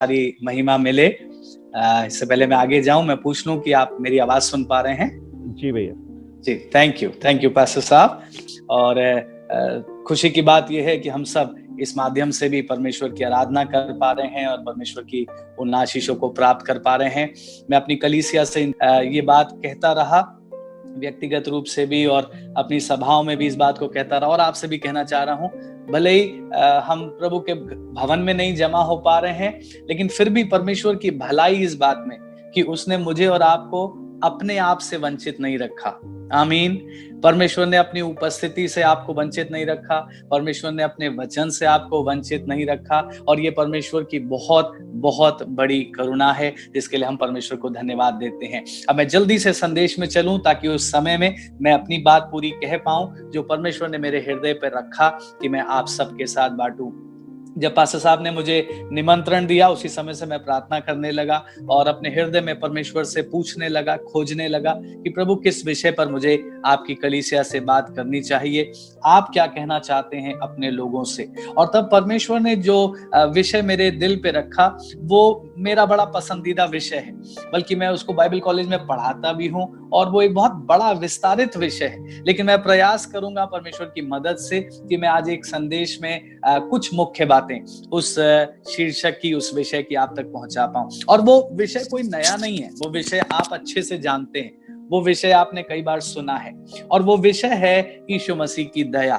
सारी महिमा मिले। इससे पहले मैं आगे जाऊं, मैं पूछ लूं कि आप मेरी आवाज सुन पा रहे हैं? जी भैया। जी, थैंक यू पास्टर साहब। और खुशी की बात यह है कि हम सब इस माध्यम से भी परमेश्वर की आराधना कर पा रहे हैं और परमेश्वर की उन आशीषों को प्राप्त कर पा रहे हैं। मैं अपनी कलीसिया से ये बात कहता रहा, व्यक्तिगत रूप से भी और अपनी सभाओं में भी इस बात को कहता रहा, और आपसे भी कहना चाह रहा हूं, भले ही हम प्रभु के भवन में नहीं जमा हो पा रहे हैं, लेकिन फिर भी परमेश्वर की भलाई इस बात में कि उसने मुझे और आपको अपने आप से वंचित नहीं रखा। आमीन। परमेश्वर ने अपनी उपस्थिति से आपको वंचित नहीं रखा, परमेश्वर ने अपने वचन से आपको वंचित नहीं रखा, और ये परमेश्वर की बहुत बहुत बड़ी करुणा है, जिसके लिए हम परमेश्वर को धन्यवाद देते हैं। अब मैं जल्दी से संदेश में चलूं ताकि उस समय में मैं अपनी बात पूरी कह पाऊं जो परमेश्वर ने मेरे हृदय पर रखा कि मैं आप सबके साथ बांटूं। जब पास्टर साहब ने मुझे निमंत्रण दिया, उसी समय से मैं प्रार्थना करने लगा और अपने हृदय में परमेश्वर से पूछने लगा, खोजने लगा कि प्रभु किस विषय पर मुझे आपकी कलीसिया से बात करनी चाहिए, आप क्या कहना चाहते हैं अपने लोगों से। और तब परमेश्वर ने जो विषय मेरे दिल पे रखा वो मेरा बड़ा पसंदीदा विषय है, बल्कि मैं उसको बाइबल कॉलेज में पढ़ाता भी हूँ और वो एक बहुत बड़ा विस्तारित विषय है। लेकिन मैं प्रयास करूंगा परमेश्वर की मदद से कि मैं आज एक संदेश में कुछ मुख्य बातें उस शीर्षक की, उस विषय की आप तक पहुंचा पाऊं। और वो विषय कोई नया नहीं है, वो विषय आप अच्छे से जानते हैं, वो विषय आपने कई बार सुना है, और वो विषय है यीशु मसीह की दया,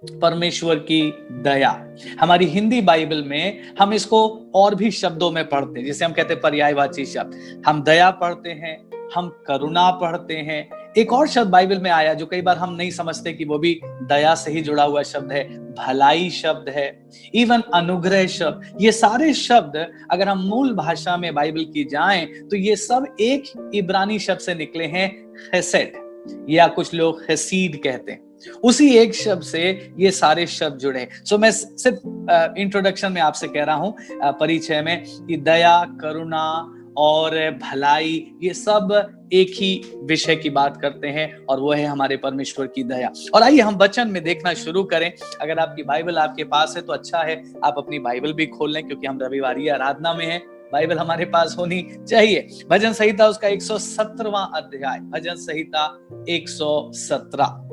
परमेश्वर की दया। हमारी हिंदी बाइबल में हम इसको और भी शब्दों में पढ़ते हैं, जिसे हम कहते हैं पर्यायवाची शब्द। हम दया पढ़ते हैं, हम करुणा पढ़ते हैं। एक और शब्द बाइबल में आया जो कई बार हम नहीं समझते कि वो भी दया से ही जुड़ा हुआ शब्द है, भलाई शब्द है, इवन अनुग्रह शब्द। ये सारे शब्द अगर हम मूल भाषा में बाइबल की जाएं तो ये सब एक इब्रानी शब्द से निकले हैं, हेसेड, या कुछ लोग हसीद कहते हैं। उसी एक शब्द से ये सारे शब्द जुड़े हैं। सो मैं सिर्फ इंट्रोडक्शन में आपसे कह रहा हूं, परिचय में, कि दया, करुणा और भलाई, ये सब एक ही विषय की बात करते हैं, और वो है हमारे परमेश्वर की दया। और आइए हम वचन में देखना शुरू करें। अगर आपकी बाइबल आपके पास है तो अच्छा है, आप अपनी बाइबल भी खोल लें, क्योंकि हम रविवारी आराधना में हैं, बाइबल हमारे पास होनी चाहिए। भजन संहिता उसका 117वां अध्याय, भजन संहिता 117।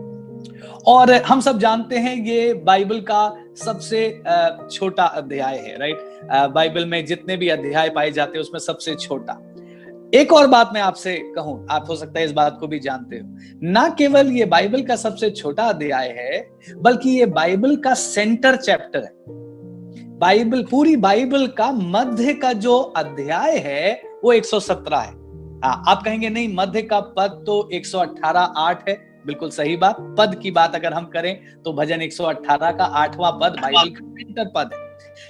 और हम सब जानते हैं ये बाइबल का सबसे छोटा अध्याय है, राइट। बाइबल में जितने भी अध्याय पाए जाते हैं उसमें सबसे छोटा। एक और बात मैं आपसे कहूं, आप हो सकता है इस बात को भी जानते हो, ना केवल ये बाइबल का सबसे छोटा अध्याय है, बल्कि ये बाइबल का सेंटर चैप्टर है। बाइबल, पूरी बाइबल का मध्य का जो अध्याय है वो 117 है। आप कहेंगे नहीं, मध्य का पद तो 118:8 है। बिल्कुल सही बात। पद की बात अगर हम करें तो भजन 118 का 8वां पद बाइबल का सेंटर पद है।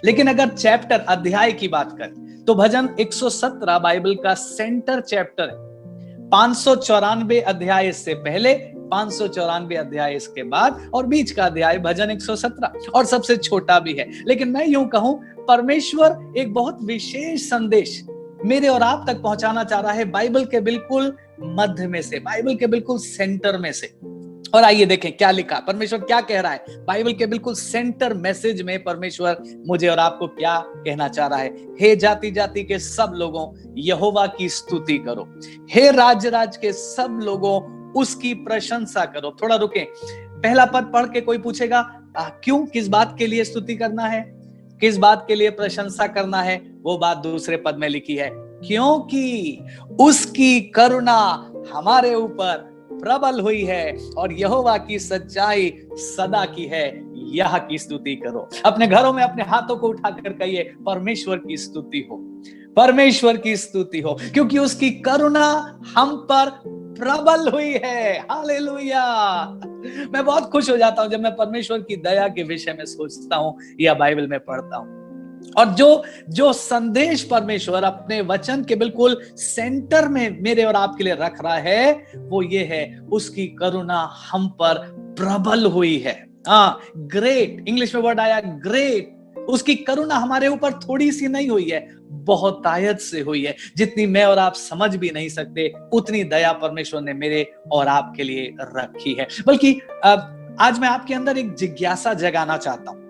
लेकिन अगर चैप्टर, अध्याय की बात करें तो भजन 117 बाइबल का सेंटर चैप्टर है। 594 अध्याय इससे पहले, 594 अध्याय इसके बाद, और बीच का अध्याय भजन 117, और सबसे छोटा भी है। लेकिन मैं यूं कहूं, परमेश्वर एक बहुत विशेष संदेश मेरे और आप तक पहुंचाना चाह रहा है, बाइबल के बिल्कुल मध्य में से, बाइबल के बिल्कुल सेंटर में से। और आइए देखें क्या लिखा, परमेश्वर क्या कह रहा है। बाइबल के बिल्कुल सेंटर मैसेज में परमेश्वर मुझे और आपको क्या कहना चाह रहा है। हे जाति जाति के सब लोगों, यहोवा की स्तुति करो। हे राज्य राज्य के सब लोगों, उसकी प्रशंसा करो। थोड़ा रुकें, पहला पद पढ़ के कोई पूछेगा क्यों, किस बात के लिए स्तुति करना है, किस बात के लिए प्रशंसा करना है? वो बात दूसरे पद में लिखी है, क्योंकि उसकी करुणा हमारे ऊपर प्रबल हुई है और यहोवा की सच्चाई सदा की है, यह की स्तुति करो। अपने घरों में अपने हाथों को उठाकर कहिए, परमेश्वर की स्तुति हो, परमेश्वर की स्तुति हो, क्योंकि उसकी करुणा हम पर प्रबल हुई है। हालेलुया। मैं बहुत खुश हो जाता हूं जब मैं परमेश्वर की दया के विषय में सोचता हूं या बाइबल में पढ़ता हूं। और जो संदेश परमेश्वर अपने वचन के बिल्कुल सेंटर में मेरे और आपके लिए रख रहा है, वो ये है, उसकी करुणा हम पर प्रबल हुई है। ग्रेट, इंग्लिश में वर्ड आया ग्रेट। उसकी करुणा हमारे ऊपर थोड़ी सी नहीं हुई है, बहुतायत से हुई है। जितनी मैं और आप समझ भी नहीं सकते, उतनी दया परमेश्वर ने मेरे और आपके लिए रखी है। बल्कि आज मैं आपके अंदर एक जिज्ञासा जगाना चाहता हूं।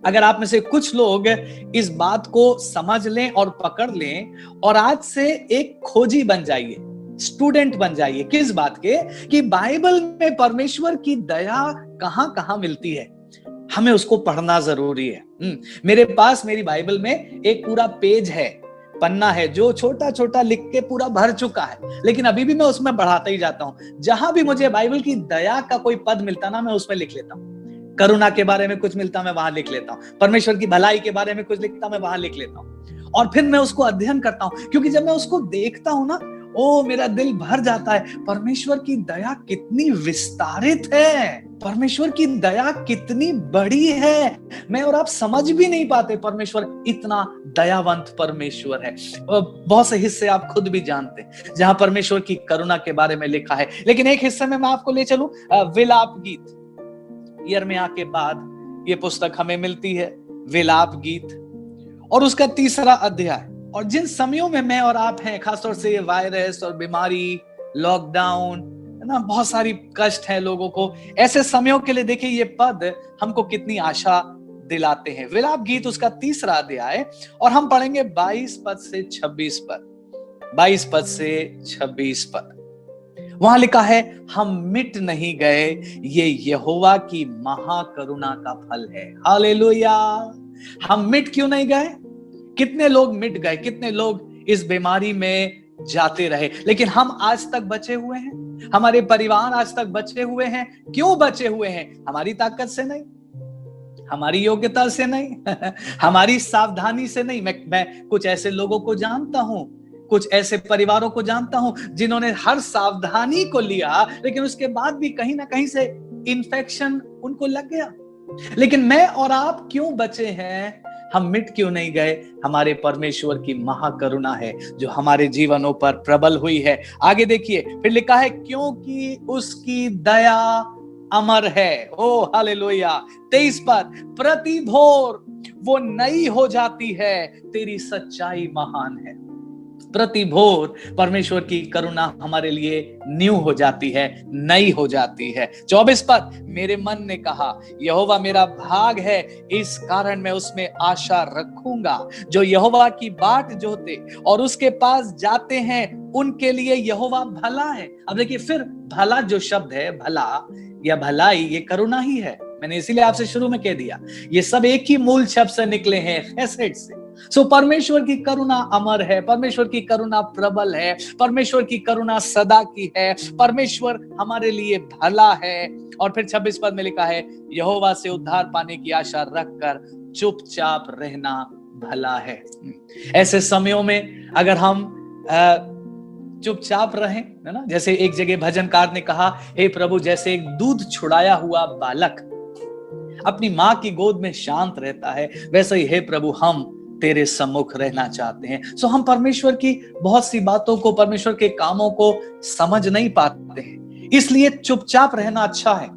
अगर आप में से कुछ लोग इस बात को समझ लें और पकड़ लें और आज से एक खोजी बन जाइए, स्टूडेंट बन जाइए। किस बात के? कि बाइबल में परमेश्वर की दया कहां कहां मिलती है, हमें उसको पढ़ना जरूरी है। मेरे पास मेरी बाइबल में एक पूरा पेज है, पन्ना है, जो छोटा छोटा लिख के पूरा भर चुका है, लेकिन अभी भी मैं उसमें बढ़ाता ही जाता हूं। जहां भी मुझे बाइबल की दया का कोई पद मिलता ना, मैं उसमें लिख लेता हूं। करुणा के बारे में कुछ मिलता, मैं वहां लिख लेता हूं। परमेश्वर की भलाई के बारे में कुछ लिखता, मैं वहां लिख लेता हूं। और फिर मैं उसको अध्ययन करता हूं, क्योंकि जब मैं उसको देखता हूं ना, ओ मेरा दिल भर जाता है। परमेश्वर की दया कितनी विस्तारित है, परमेश्वर की दया कितनी बड़ी है। मैं और आप समझ भी नहीं पाते, परमेश्वर इतना दयावंत परमेश्वर है। बहुत से हिस्से आप खुद भी जानते हैं जहां परमेश्वर की करुणा के बारे में लिखा है। लेकिन एक हिस्से में मैं आपको ले चलूं, विलाप गीत। यिर्मयाह के बाद ये पुस्तक हमें मिलती है, विलाप गीत, और उसका 3रा अध्याय। और जिन समयों में मैं और आप हैं, खासतौर से ये वायरस और बीमारी, लॉकडाउन, है ना, बहुत सारी कष्ट है लोगों को, ऐसे समयों के लिए देखिए ये पद हमको कितनी आशा दिलाते हैं। विलाप गीत उसका 3रा अध्याय, और हम पढ़ेंगे 22 पद से 26 पद। 22 पद से 26 पद वहां लिखा है, हम मिट नहीं गए, ये यहोवा की महाकरुणा का फल है। हालेलुया। हम मिट क्यों नहीं गए? कितने लोग मिट गए, कितने लोग इस बीमारी में जाते रहे, लेकिन हम आज तक बचे हुए हैं। हमारे परिवार आज तक बचे हुए हैं। क्यों बचे हुए हैं? हमारी ताकत से नहीं, हमारी योग्यता से नहीं, हमारी सावधानी से नहीं। मैं कुछ ऐसे लोगों को जानता हूं, कुछ ऐसे परिवारों को जानता हूं जिन्होंने हर सावधानी को लिया, लेकिन उसके बाद भी कहीं ना कहीं से इन्फेक्शन उनको लग गया। लेकिन मैं और आप क्यों बचे हैं? हम मिट क्यों नहीं गए? हमारे परमेश्वर की महाकरुणा है जो हमारे जीवनों पर प्रबल हुई है। आगे देखिए, फिर लिखा है, क्योंकि उसकी दया अमर है। ओ हालेलुया। 23 पद, प्रति भोर वो नई हो जाती है, तेरी सच्चाई महान है। प्रति भोर परमेश्वर की करुणा हमारे लिए न्यू हो जाती है, नई हो जाती है। 24 पद, मेरे मन ने कहा, यहोवा मेरा भाग है, इस कारण मैं उसमें आशा रखूंगा। जो यहोवा की बाट जोते और उसके पास जाते हैं, उनके लिए यहोवा भला है। अब देखिए, फिर भला जो शब्द है, भला या भलाई, ये करुणा ही है। मैंने इसीलिए आपसे शुरू में कह दिया, ये सब एक ही मूल शब्द से निकले हैं, खैसेट से। सो परमेश्वर की करुणा अमर है, परमेश्वर की करुणा प्रबल है, परमेश्वर की करुणा सदा की है, परमेश्वर हमारे लिए भला है। और फिर 26 पद में लिखा है, यहोवा से उद्धार पाने की आशा रखकर चुपचाप रहना भला है। ऐसे समयों में अगर हम चुपचाप रहें, है ना, जैसे एक जगह भजनकार ने कहा, हे प्रभु, जैसे एक दूध छुड़ाया हुआ बालक अपनी माँ की गोद में शांत रहता है, वैसे ही हे प्रभु हम तेरे सम्मुख रहना चाहते हैं। सो हम परमेश्वर की बहुत सी बातों को, परमेश्वर के कामों को समझ नहीं पाते हैं, इसलिए चुपचाप रहना अच्छा है।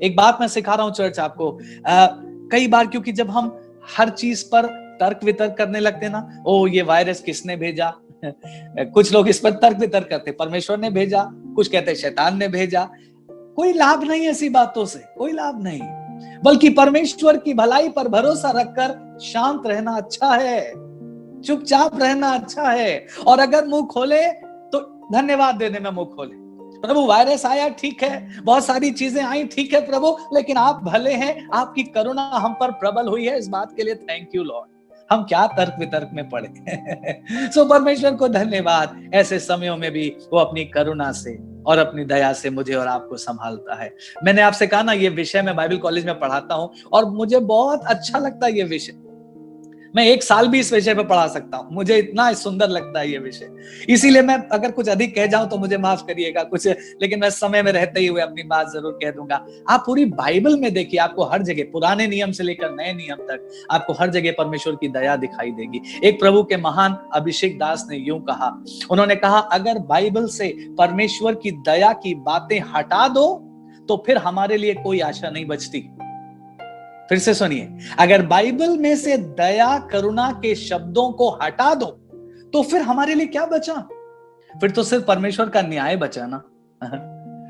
एक बात मैं सिखा रहा हूं चर्च आपको, कई बार क्योंकि जब हम हर चीज पर तर्क वितर्क करने लगते ना, ओ ये वायरस किसने भेजा, कुछ लोग इस पर तर्क वितर्क करते, परमेश्वर ने भेजा, कुछ कहते शैतान ने भेजा। कोई लाभ नहीं ऐसी बातों से, कोई लाभ नहीं, बल्कि परमेश्वर की भलाई पर भरोसा रखकर शांत रहना अच्छा है, चुपचाप रहना अच्छा है। और अगर मुंह खोले तो धन्यवाद देने में मुंह खोले। प्रभु वायरस आया, ठीक है, बहुत सारी चीजें आई, ठीक है प्रभु, लेकिन आप भले हैं, आपकी करुणा हम पर प्रबल हुई है, इस बात के लिए थैंक यू लॉर्ड। हम क्या तर्क वितर्क में पड़े। सो परमेश्वर को धन्यवाद, ऐसे समयों में भी वो अपनी करुणा से और अपनी दया से मुझे और आपको संभालता है। मैंने आपसे कहा ना, ये विषय मैं बाइबल कॉलेज में पढ़ाता हूं और मुझे बहुत अच्छा लगता है ये विषय। मैं 1 साल भी इस विषय पे पढ़ा सकता हूँ, मुझे इतना सुंदर लगता है ये विषय। इसीलिए मैं अगर कुछ अधिक कह जाऊं तो मुझे माफ करिएगा कुछ, लेकिन मैं समय में रहते ही हुए अपनी बात जरूर कह दूंगा। आप पूरी बाइबल में देखिए, आपको हर जगह, पुराने नियम से लेकर नए नियम तक, आपको हर जगह परमेश्वर की दया दिखाई देगी। एक प्रभु के महान अभिषेक दास ने यूं कहा, उन्होंने कहा, अगर बाइबल से परमेश्वर की दया की बातें हटा दो तो फिर हमारे लिए कोई आशा नहीं बचती। फिर से सुनिए, अगर बाइबल में से दया करुणा के शब्दों को हटा दो तो फिर हमारे लिए क्या बचा? फिर तो सिर्फ परमेश्वर का न्याय बचा ना।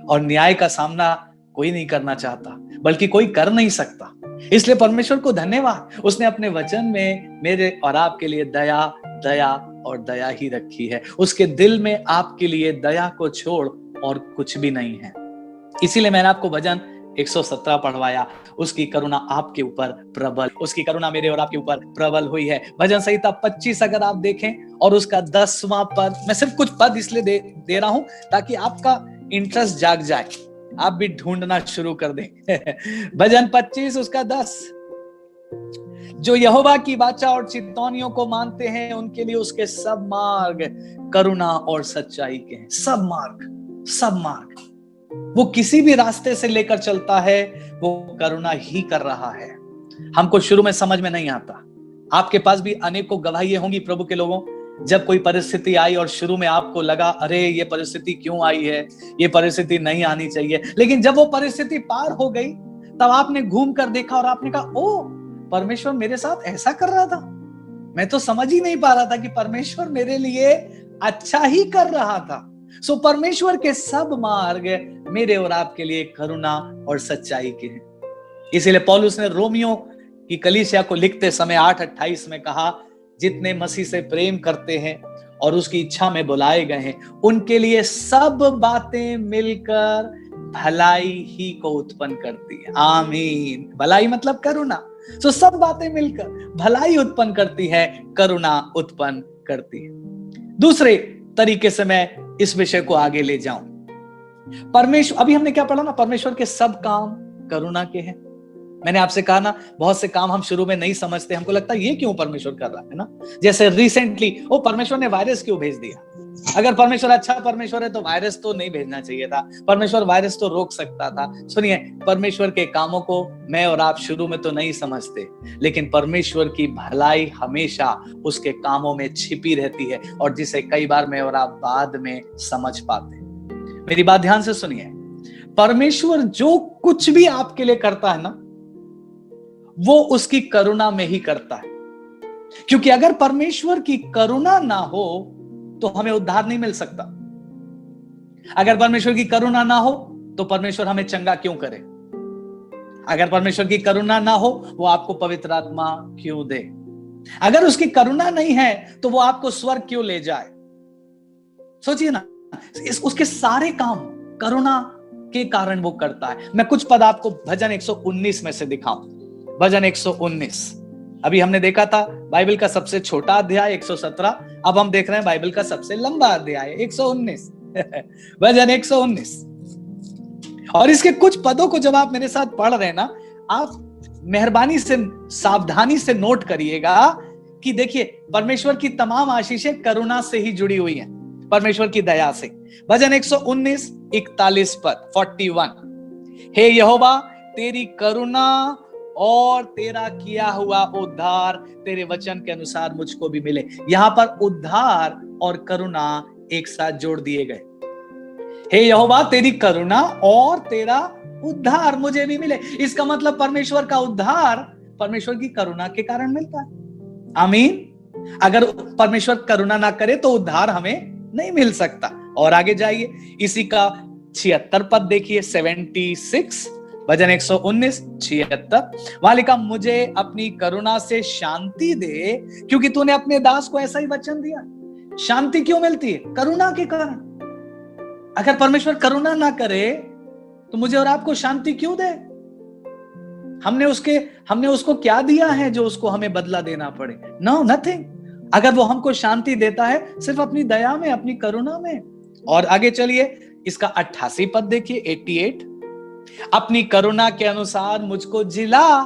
और न्याय का सामना कोई नहीं करना चाहता, बल्कि कोई कर नहीं सकता। इसलिए परमेश्वर को धन्यवाद, उसने अपने वचन में मेरे और आपके लिए दया दया और दया ही रखी है। उसके दिल में आपके लिए दया को छोड़ और कुछ भी नहीं है। इसीलिए मैंने आपको भजन 117 पढ़वाया, उसकी करुणा आपके ऊपर प्रबल, उसकी करुणा मेरे और आपके ऊपर प्रबल हुई है। भजन संहिता 25 अगर आप देखें और उसका 10वां पद, मैं सिर्फ कुछ पद इसलिए दे रहा हूं ताकि आपका इंटरेस्ट जाग जाए, आप भी ढूंढना शुरू कर दें। भजन 25 उसका 10, जो यहोवा की वाचा और चितौनियों को मानते हैं उनके लिए उसके सब मार्ग करुणा और सच्चाई के हैं। सब मार्ग, सब मार्ग, वो किसी भी रास्ते से लेकर चलता है वो करुणा ही कर रहा है। हमको शुरू में समझ में नहीं आता, आपके पास भी अनेकों गवाहियां होंगी प्रभु के लोगों, जब कोई परिस्थिति आई और शुरू में आपको लगा अरे ये परिस्थिति क्यों आई है, ये परिस्थिति नहीं आनी चाहिए, लेकिन जब वो परिस्थिति पार हो गई तब आपने घूम कर देखा और आपने कहा ओ परमेश्वर मेरे साथ ऐसा कर रहा था, मैं तो समझ ही नहीं पा रहा था कि परमेश्वर मेरे लिए अच्छा ही कर रहा था। सो परमेश्वर के सब मार्ग मेरे और आपके लिए करुणा और सच्चाई के हैं। इसीलिए पौलुस ने रोमियो की कलीसिया को लिखते समय 8:28 में कहा, जितने मसीह से प्रेम करते हैं और उसकी इच्छा में बुलाए गए हैं उनके लिए सब बातें मिलकर भलाई ही को उत्पन्न करती है। आमीन। भलाई मतलब करुणा। तो सब बातें मिलकर भलाई उत्पन्न करती है, करुणा उत्पन्न करती है। दूसरे तरीके से मैं इस विषय को आगे ले जाऊं। परमेश्वर, अभी हमने क्या पढ़ा ना, परमेश्वर के सब काम करुणा के हैं। मैंने आपसे कहा ना, बहुत से काम हम शुरू में नहीं समझते, हमको लगता है ये क्यों परमेश्वर कर रहा है ना। जैसे रिसेंटली ओ परमेश्वर ने वायरस क्यों भेज दिया। अगर परमेश्वर अच्छा परमेश्वर है तो वायरस तो नहीं भेजना चाहिए था, परमेश्वर वायरस तो रोक सकता था। सुनिए, परमेश्वर के कामों को मैं और आप शुरू में तो नहीं समझते, लेकिन परमेश्वर की भलाई हमेशा उसके कामों में छिपी रहती है और जिसे कई बार मैं और आप बाद में समझ पाते हैं। मेरी बात ध्यान से सुनिए, परमेश्वर जो कुछ भी आपके लिए करता है ना, वो उसकी करुणा में ही करता है। क्योंकि अगर परमेश्वर की करुणा ना हो तो हमें उद्धार नहीं मिल सकता। अगर परमेश्वर की करुणा ना हो तो परमेश्वर हमें चंगा क्यों करे। अगर परमेश्वर की करुणा ना हो वो आपको पवित्र आत्मा क्यों दे। अगर उसकी करुणा नहीं है तो वो आपको स्वर्ग क्यों ले जाए। सोचिए ना, उसके सारे काम करुणा के कारण वो करता है। मैं कुछ पद आपको भजन 119 में से दिखाऊं। भजन 119, अभी हमने देखा था बाइबल का सबसे छोटा अध्याय 117, अब हम देख रहे हैं बाइबल का सबसे लंबा अध्याय 119। भजन 119। और इसके कुछ पदों को जब आप मेरे साथ पढ़ रहे हैं ना, आप मेहरबानी से सावधानी से नोट करिएगा कि देखिए परमेश्वर की तमाम आशीषें करुणा से ही जुड़ी हुई हैं, परमेश्वर की दया से। भजन 119 41 पद 41, हे यहोवा तेरी करुणा और तेरा किया हुआ उद्धार तेरे वचन के अनुसार मुझको भी मिले। यहां पर उद्धार और करुणा एक साथ जोड़ दिए गए। हे यहोवा तेरी करुणा और तेरा उद्धार मुझे भी मिले। इसका मतलब परमेश्वर का उद्धार परमेश्वर की करुणा के कारण मिलता है। आमीन। अगर परमेश्वर करुणा ना करे तो उद्धार हमें नहीं मिल सकता। और आगे जाइए, इसी का 76 पद देखिए, 76, भजन 119 76, वहां लिखा, मुझे अपनी करुणा से शांति दे क्योंकि तूने अपने दास को ऐसा ही वचन दिया। शांति क्यों मिलती है? करुणा के कारण। अगर परमेश्वर करुणा ना करे तो मुझे और आपको शांति क्यों दे? हमने उसको क्या दिया है जो उसको हमें बदला देना पड़े? No, nothing. अगर वो हमको शांति देता है सिर्फ अपनी दया में, अपनी करुणा में। और आगे चलिए, इसका 88 पद देखिए, 88, अपनी करुणा के अनुसार मुझको जिला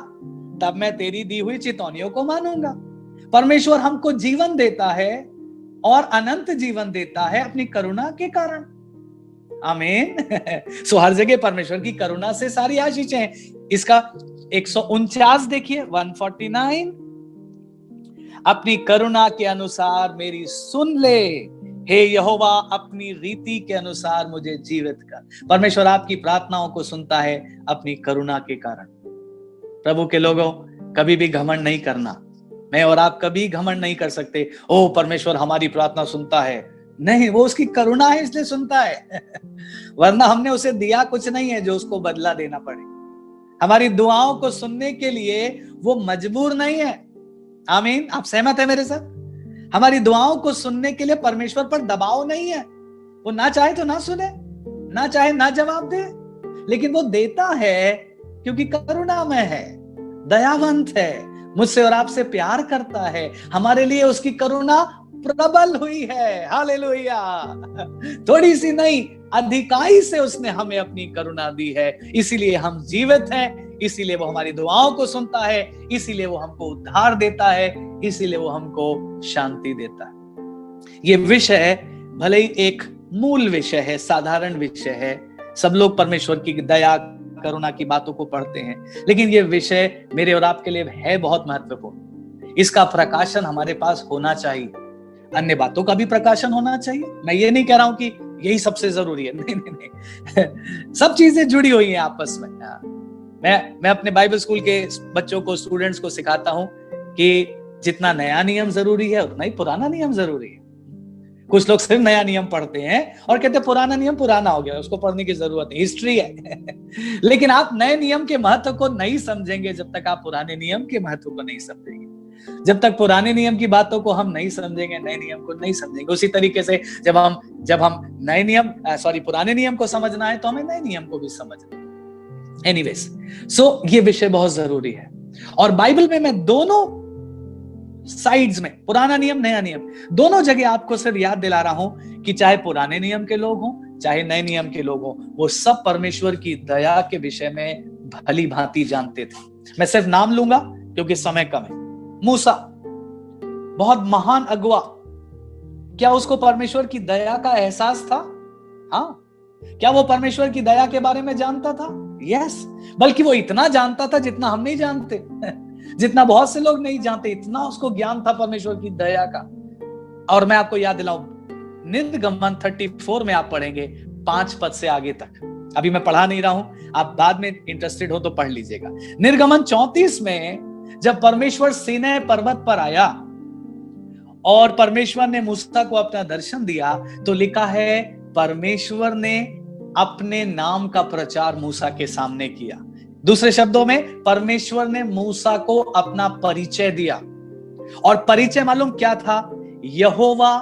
तब मैं तेरी दी हुई चितौनियों को मानूंगा। परमेश्वर हमको जीवन देता है और अनंत जीवन देता है अपनी करुणा के कारण। आमीन। सो हर जगह परमेश्वर की करुणा से सारी आशीषें हैं। इसका 149 देखिए, 149, अपनी करुणा के अनुसार मेरी सुन ले, हे यहोवा अपनी रीति के अनुसार मुझे जीवित कर। परमेश्वर आपकी प्रार्थनाओं को सुनता है अपनी करुणा के कारण। प्रभु के लोगों, कभी भी घमंड नहीं करना। मैं और आप कभी घमंड नहीं कर सकते, ओ परमेश्वर हमारी प्रार्थना सुनता है। नहीं, वो उसकी करुणा है इसलिए सुनता है। वरना हमने उसे दिया कुछ नहीं है जो उसको बदला देना पड़े। हमारी दुआओं को सुनने के लिए वो मजबूर नहीं है। आमीन, आप सहमत है मेरे साथ? हमारी दुआओं को सुनने के लिए परमेश्वर पर दबाव नहीं है। वो ना चाहे तो ना सुने, ना चाहे ना जवाब दे, लेकिन वो देता है क्योंकि करुणामय है, दयावंत है, मुझसे और आपसे प्यार करता है। हमारे लिए उसकी करुणा प्रबल हुई है। हालेलुया। थोड़ी सी नहीं, अधिकाई से उसने हमें अपनी करुणा दी है। इसीलिए हम जीवित हैं, इसीलिए वो हमारी दुआओं को सुनता है, इसीलिए वो हमको उद्धार देता है, इसीलिए वो हमको शांति देता है। ये विषय भले ही एक मूल विषय है, साधारण विषय है, सब लोग परमेश्वर की दया करुणा की बातों को पढ़ते हैं, लेकिन ये विषय मेरे और आपके लिए है बहुत महत्वपूर्ण। इसका प्रकाशन हमारे पास होना चाहिए, अन्य बातों का भी प्रकाशन होना चाहिए। मैं ये नहीं कह रहा हूं कि यही सबसे जरूरी है, नहीं नहीं नहीं सब चीजें जुड़ी हुई हैं आपस में। मैं अपने बाइबल स्कूल के बच्चों को, स्टूडेंट्स को सिखाता हूं कि जितना नया नियम जरूरी है उतना ही पुराना नियम जरूरी है। कुछ लोग सिर्फ नया नियम पढ़ते हैं और कहते हैं पुराना नियम पुराना हो गया, उसको पढ़ने की जरूरत नहीं, हिस्ट्री है लेकिन आप नए नियम के महत्व को नहीं समझेंगे जब तक आप पुराने नियम के महत्व को नहीं समझेंगे। जब तक पुराने नियम की बातों को हम नहीं समझेंगे, नए नियम को नहीं समझेंगे। उसी तरीके से जब हम पुराने नियम को समझना है तो हमें नए नियम को भी समझना है। एनीवेज, सो ये विषय बहुत जरूरी है। और बाइबल में मैं दोनों साइड्स में, पुराना नियम नया नियम, दोनों जगह आपको सिर्फ याद दिला रहा हूं कि चाहे पुराने नियम के लोग हों चाहे नए नियम के लोग हों, वो सब परमेश्वर की दया के विषय में भली भांति जानते थे। मैं सिर्फ नाम लूंगा क्योंकि समय कम है। मूसा, बहुत महान अगुआ, क्या उसको परमेश्वर की दया का एहसास था? हाँ। क्या वो परमेश्वर की दया के बारे में जानता था? यस। बल्कि वो इतना जानता था जितना हम नहीं जानते जितना बहुत से लोग नहीं जानते, इतना उसको ज्ञान था परमेश्वर की दया का। और मैं आपको याद दिलाऊं, निर्गमन 34 में आप पढ़ेंगे 5 पद से आगे तक। अभी मैं पढ़ा नहीं रहा हूं, आप बाद में इंटरेस्टेड हो तो पढ़ लीजिएगा। निर्गमन 34 में जब परमेश्वर सीनै पर्वत पर आया और परमेश्वर ने मूसा को अपना दर्शन दिया, तो लिखा है परमेश्वर ने अपने नाम का प्रचार मूसा के सामने किया। दूसरे शब्दों में, परमेश्वर ने मूसा को अपना परिचय दिया। और परिचय मालूम क्या था? यहोवा,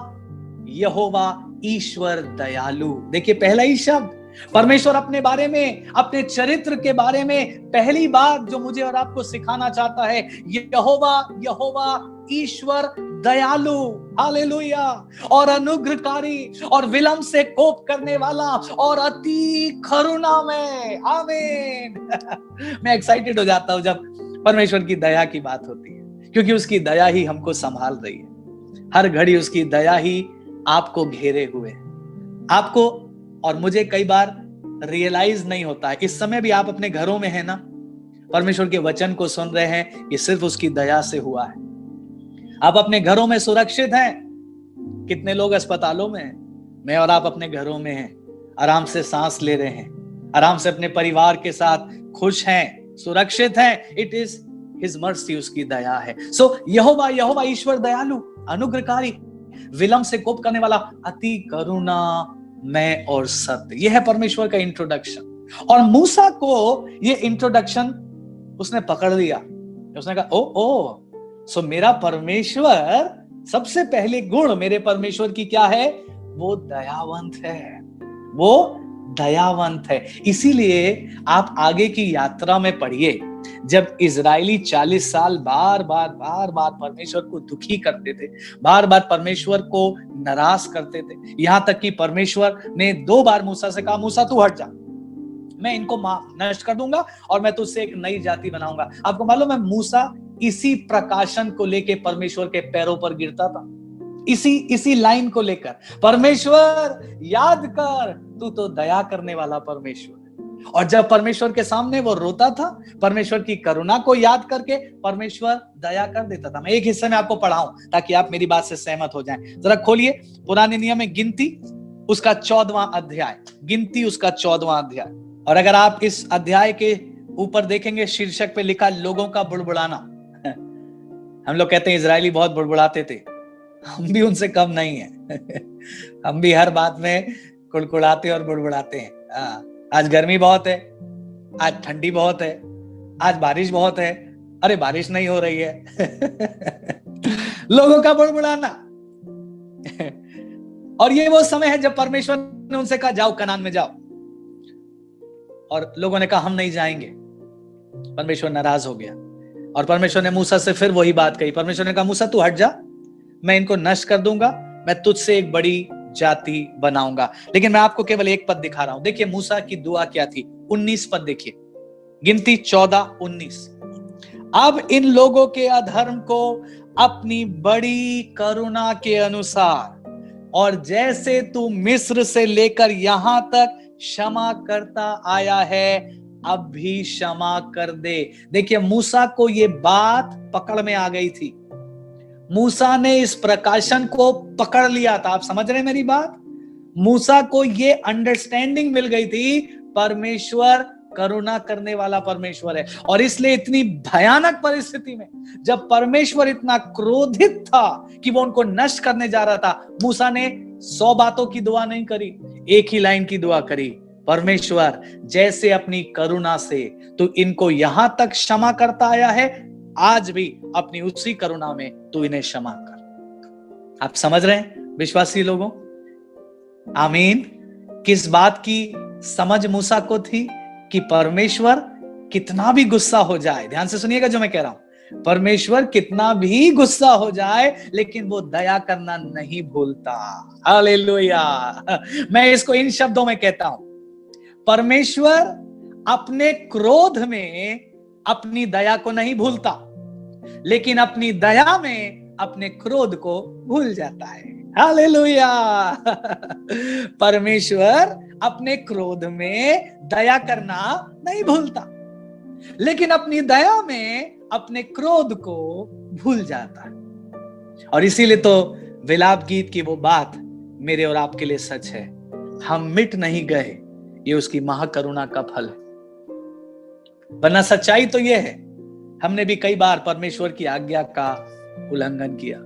यहोवा ईश्वर दयालु। देखिए, पहला ही शब्द, परमेश्वर अपने बारे में, अपने चरित्र के बारे में पहली बात जो मुझे और आपको सिखाना चाहता है, यहोवा, यहोवा ईश्वर दयालु। हालेलुया। और अनुग्रहकारी और विलंब से कोप करने वाला और अति करुणामय। आमीन मैं एक्साइटेड हो जाता हूं जब परमेश्वर की दया की बात होती है, क्योंकि उसकी दया ही हमको संभाल रही है। हर घड़ी उसकी दया ही आपको घेरे हुए, आपको और मुझे कई बार रियलाइज नहीं होता है। इस समय भी आप अपने घरों में हैं ना, परमेश्वर के वचन को सुन रहे हैं, ये सिर्फ उसकी दया से हुआ है। आप अपने घरों में सुरक्षित हैं। कितने लोग अस्पतालों में हैं, मैं और आप अपने घरों में हैं, आराम से सांस ले रहे हैं, आराम से अपने परिवार के साथ खुश हैं, सुरक्षित हैं। इट इज हिज मर्सी, उसकी दया है। सो यहोवा, यहोवा ईश्वर दयालु, अनुग्रहकारी, विलंब से कोप करने वाला, अति करुणा मैं और सत्य। यह है परमेश्वर का इंट्रोडक्शन। और मूसा को ये इंट्रोडक्शन उसने पकड़ लिया। उसने कहा ओ सो मेरा परमेश्वर, सबसे पहले गुण मेरे परमेश्वर की क्या है? वो दयावंत है, वो दयावंत है। इसीलिए आप आगे की यात्रा में पढ़िए, जब इजरायली 40 साल बार बार परमेश्वर को दुखी करते थे, बार बार परमेश्वर को नाराज करते थे, यहां तक कि परमेश्वर ने 2 बार मूसा से कहा, मूसा तू हट जा, मैं इनको नष्ट कर दूंगा और मैं तुझसे एक नई जाति बनाऊंगा। आपको मालूम है, मूसा इसी प्रकाशन को लेके परमेश्वर के पैरों पर गिरता था, इसी लाइन को लेकर, परमेश्वर याद कर, तू तो दया करने वाला परमेश्वर है। और जब परमेश्वर के सामने वो रोता था, परमेश्वर की करुणा को याद करके परमेश्वर दया कर देता था। मैं एक हिस्से में आपको पढ़ाऊं ताकि आप मेरी बात से सहमत हो जाएं। जरा खोलिए पुराने नियम में गिनती उसका 14वां अध्याय, गिनती उसका 14वां अध्याय। और अगर आप इस अध्याय के ऊपर देखेंगे, शीर्षक पे लिखा लोगों का बुड़बुड़ाना। हम लोग कहते हैं इजरायली बहुत बुड़बुड़ाते थे, हम भी उनसे कम नहीं है हम भी हर बात में कुड़कुड़ाते और बुड़बुड़ाते हैं। आज गर्मी बहुत है, आज ठंडी बहुत है, आज बारिश बहुत है, अरे बारिश नहीं हो रही है। लोगों का बुड़बुड़ाना। और ये वो समय है जब परमेश्वर ने उनसे कहा जाओ कनान में जाओ, और लोगों ने कहा हम नहीं जाएंगे। परमेश्वर नाराज हो गया और परमेश्वर ने मूसा से फिर वही बात कही। परमेश्वर ने कहा मूसा तू हट जा, मैं इनको नष्ट कर दूंगा, मैं तुझसे एक बड़ी जाति बनाऊंगा। लेकिन मैं आपको केवल एक पद दिखा रहा हूं। देखिए मूसा की दुआ क्या थी, 19 पद देखिए, गिनती 14-19। अब इन लोगों के अधर्म को अपनी बड़ी करुणा के अनुसार और जैसे तू मिस्र से लेकर यहां तक क्षमा करता आया है, अब भी क्षमा कर दे। देखिए मूसा को ये बात पकड़ में आ गई थी, मूसा ने इस प्रकाशन को पकड़ लिया था। आप समझ रहे हैं मेरी बात? मूसा को ये अंडरस्टैंडिंग मिल गई थी, परमेश्वर करुणा करने वाला परमेश्वर है। और इसलिए इतनी भयानक परिस्थिति में जब परमेश्वर इतना क्रोधित था कि वो उनको नष्ट करने जा रहा था, मूसा ने 100 बातों की दुआ नहीं करी, एक ही लाइन की दुआ करी, परमेश्वर जैसे अपनी करुणा से तू इनको यहां तक क्षमा करता आया है, आज भी अपनी उसी करुणा में तू इन्हें क्षमा कर। आप समझ रहे हैं विश्वासी लोगों? आमीन। किस बात की समझ मूसा को थी कि परमेश्वर कितना भी गुस्सा हो जाए, ध्यान से सुनिएगा जो मैं कह रहा हूं, परमेश्वर कितना भी गुस्सा हो जाए लेकिन वो दया करना नहीं भूलता। हालेलुया। मैं इसको इन शब्दों में कहता हूं, परमेश्वर अपने क्रोध में अपनी दया को नहीं भूलता, लेकिन अपनी दया में अपने क्रोध को भूल जाता है। हालेलुया। परमेश्वर अपने क्रोध में दया करना नहीं भूलता, लेकिन अपनी दया में अपने क्रोध को भूल जाता है। और इसीलिए तो विलाप गीत की वो बात मेरे और आपके लिए सच है, हम मिट नहीं गए, ये उसकी महाकरुणा का फल है। वरना सच्चाई तो ये है, हमने भी कई बार परमेश्वर की आज्ञा का उल्लंघन किया,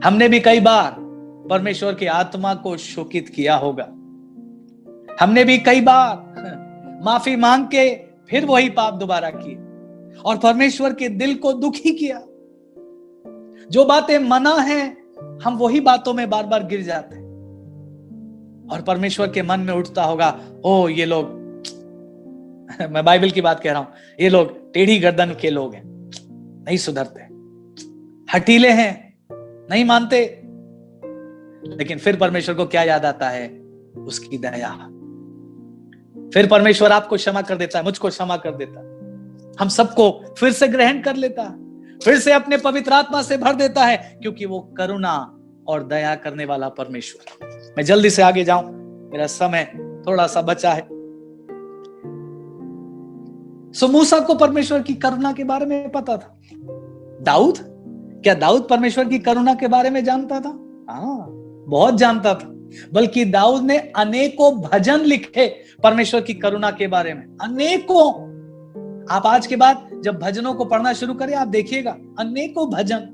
हमने भी कई बार परमेश्वर की आत्मा को शोकित किया होगा, हमने भी कई बार माफी मांग के फिर वही पाप दोबारा किए और परमेश्वर के दिल को दुखी किया। जो बातें मना है हम वही बातों में बार बार गिर जाते हैं और परमेश्वर के मन में उठता होगा, ओ ये लोग, मैं बाइबल की बात कह रहा हूं, ये लोग टेढ़ी गर्दन के लोग हैं, नहीं सुधरते, हठीले हैं, नहीं मानते। लेकिन फिर परमेश्वर को क्या याद आता है? उसकी दया। फिर परमेश्वर आपको क्षमा कर देता है, मुझको क्षमा कर देता है, हम सबको फिर से ग्रहण कर लेता है, फिर से अपने पवित्र आत्मा से भर देता है, क्योंकि वो करुणा और दया करने वाला परमेश्वर। मैं जल्दी से आगे जाऊं, मेरा समय थोड़ा सा बचा है। सो मूसा को परमेश्वर की करुणा के बारे में पता था। दाऊद, क्या दाऊद परमेश्वर की करुणा के बारे में जानता था? हाँ, बहुत जानता था। बल्कि दाऊद ने अनेकों भजन लिखे परमेश्वर की करुणा के बारे में, अनेकों। आप आज के बाद जब भजनों को पढ़ना शुरू करें, आप देखिएगा अनेकों भजन।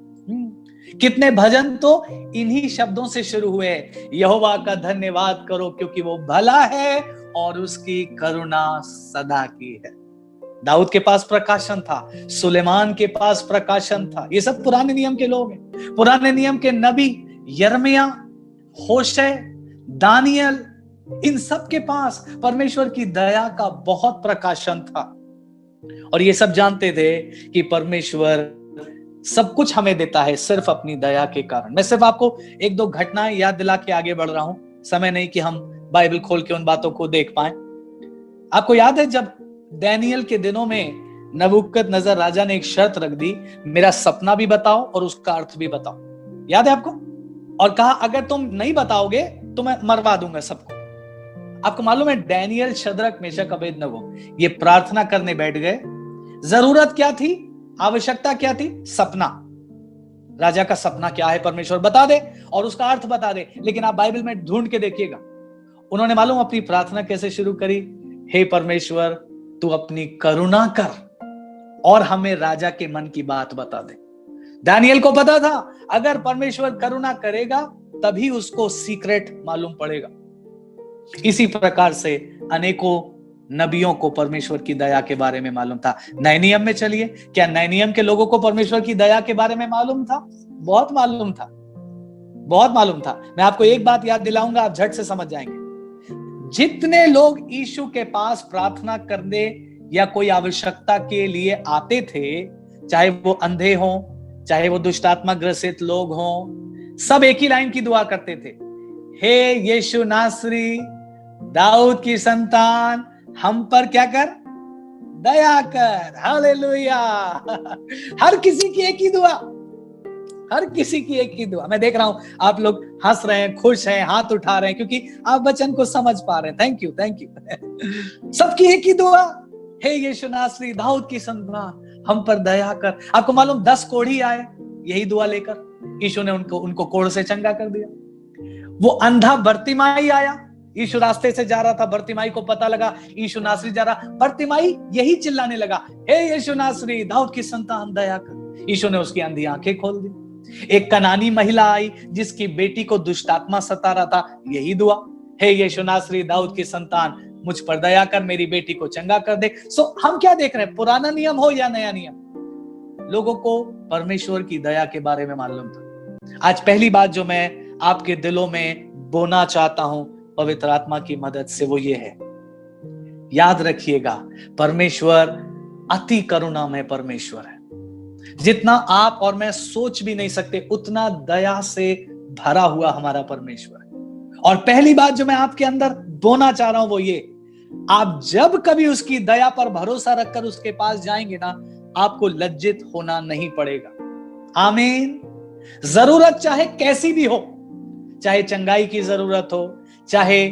कितने भजन तो इन्हीं शब्दों से शुरू हुए, यहोवा का धन्यवाद करो क्योंकि वो भला है और उसकी करुणा सदा की है। दाऊद के पास प्रकाशन था, सुलेमान के पास प्रकाशन था। ये सब पुराने नियम के लोग हैं, पुराने नियम के नबी, यिर्मयाह, होशे, दानियल, इन सब के पास परमेश्वर की दया का बहुत प्रकाशन था। और ये सब जानते थे कि परमेश्वर सब कुछ हमें देता है सिर्फ अपनी दया के कारण। मैं सिर्फ आपको एक दो घटनाएं याद दिला के आगे बढ़ रहा हूं, समय नहीं कि हम बाइबल खोल के उन बातों को देख पाए। आपको याद है जब दानियल के दिनों में नबूकदनेस्सर राजा ने एक शर्त रख दी, मेरा सपना भी बताओ और उसका अर्थ भी बताओ, याद है आपको? और कहा अगर तुम नहीं बताओगे तो मैं मरवा दूंगा सबको। आपको मालूम है दानियल, शद्रक, मेशक, अबेदनगो ये प्रार्थना करने बैठ गए। जरूरत क्या थी, आवश्यकता क्या थी? सपना। राजा का सपना क्या है परमेश्वर बता दे और उसका अर्थ बता दे। लेकिन आप बाइबल में ढूंढ के देखिएगा, उन्होंने मालूम अपनी प्रार्थना कैसे शुरू करी? हे परमेश्वर तू अपनी करुणा कर और हमें राजा के मन की बात बता दे। दानियल को पता था अगर परमेश्वर करुणा करेगा तभी उसको सीक्रेट मालूम पड़ेगा। इसी प्रकार से अनेकों नबियों को परमेश्वर की दया के बारे में मालूम था। नए नियम में चलिए, क्या नए नियम के लोगों को परमेश्वर की दया के बारे में मालूम था? बहुत मालूम था, बहुत मालूम था। मैं आपको एक बात याद दिलाऊंगा, आप झट से समझ जाएंगे। जितने लोग यीशु के पास प्रार्थना करने या कोई आवश्यकता के लिए आते थे, चाहे वो अंधे हों, चाहे वो दुष्टात्मा ग्रसित लोग हों, सब एक ही लाइन की दुआ करते थे, हे यीशु नासरी, दाऊद की संतान, हम पर क्या कर? दया कर। हालेलुया। हर किसी की एक ही दुआ, हर किसी की एक ही दुआ। मैं देख रहा हूं आप लोग हंस रहे हैं, खुश हैं, हाथ उठा रहे हैं, क्योंकि आप वचन को समझ पा रहे हैं। Thank you, thank you. सबकी एक ही दुआ, हे यीशु नासरी, दाऊद की संतान, हम पर दया कर। आपको मालूम 10 कोढ़ी आए यही दुआ लेकर, यीशु ने उनको कोढ़ से चंगा कर दिया। वो अंधा बर्तिमाई आया, यीशु रास्ते से जा रहा था, बर्तिमाई को पता लगा यीशु नासरी जा रहा, बर्तिमाई यही चिल्लाने लगा, हे यीशु नासरी, दाऊद की संतान, दया कर। यीशु ने उसकी अंधी आंखें खोल दी। एक कनानी महिला आई जिसकी बेटी को दुष्टात्मा सता रहा था, यही दुआ, हे यीशु नासरी, दाऊद की संतान, मुझ पर दया कर, मेरी बेटी को चंगा कर दे। सो हम क्या देख रहे हैं, पुराना नियम हो या नया नियम, लोगों को परमेश्वर की दया के बारे में मालूम था। आज पहली बात जो मैं आपके दिलों में बोना चाहता हूं पवित्र आत्मा की मदद से, वो ये है, याद रखिएगा, परमेश्वर अति करुणामय परमेश्वर है। जितना आप और मैं सोच भी नहीं सकते, उतना दया से भरा हुआ हमारा परमेश्वर है। और पहली बात जो मैं आपके अंदर बोना चाह रहा हूं वो ये, आप जब कभी उसकी दया पर भरोसा रखकर उसके पास जाएंगे ना, आपको लज्जित होना नहीं पड़ेगा। आमीन। जरूरत चाहे कैसी भी हो, चाहे चंगाई की जरूरत हो, चाहे